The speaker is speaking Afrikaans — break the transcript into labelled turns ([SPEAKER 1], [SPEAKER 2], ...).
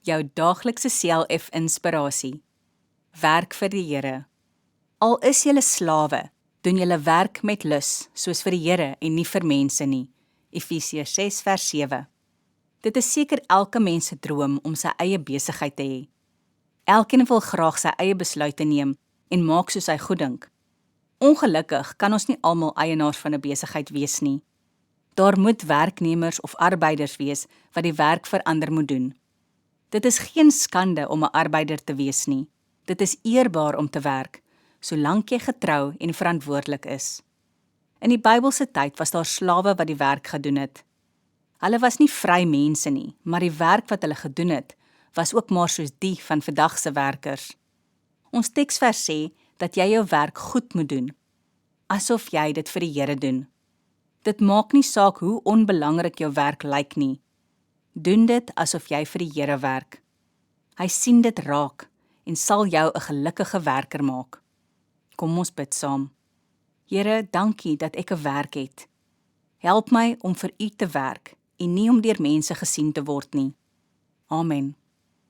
[SPEAKER 1] jou daaglikse CLF-inspirasie. Werk vir die Here. Al is julle slawe, doen julle werk met lus, soos vir die Here en nie vir mense nie. Efesiërs 6 vers 7. Dit is seker elke mens se droom om sy eie besigheid te hê. Elkeen wil graag sy eie besluite neem en maak soos hy goeddink. Ongelukkig kan ons nie almal eienaars van 'n besigheid wees nie. Daar moet werknemers of arbeiders wees wat die werk vir ander moet doen. Dit is geen skande om 'n arbeider te wees nie. Dit is eerbaar om te werk, solank jy getrou en verantwoordelik is. In die Bybelse tyd was daar slawe wat die werk gedoen het. Hulle was nie vry mense nie, maar die werk wat hulle gedoen het, was ook maar soos die van vandag se werkers. Ons teksvers sê dat jy jou werk goed moet doen, asof jy dit vir die Here doen. Dit maak nie saak hoe onbelangrik jou werk lyk nie. Doen dit asof jy vir die Here werk. Hy sien dit raak en sal jou 'n gelukkige werker maak. Kom ons bid saam. Here, dankie dat ek 'n werk het. Help my om vir U te werk en nie om deur mense gesien te word nie. Amen.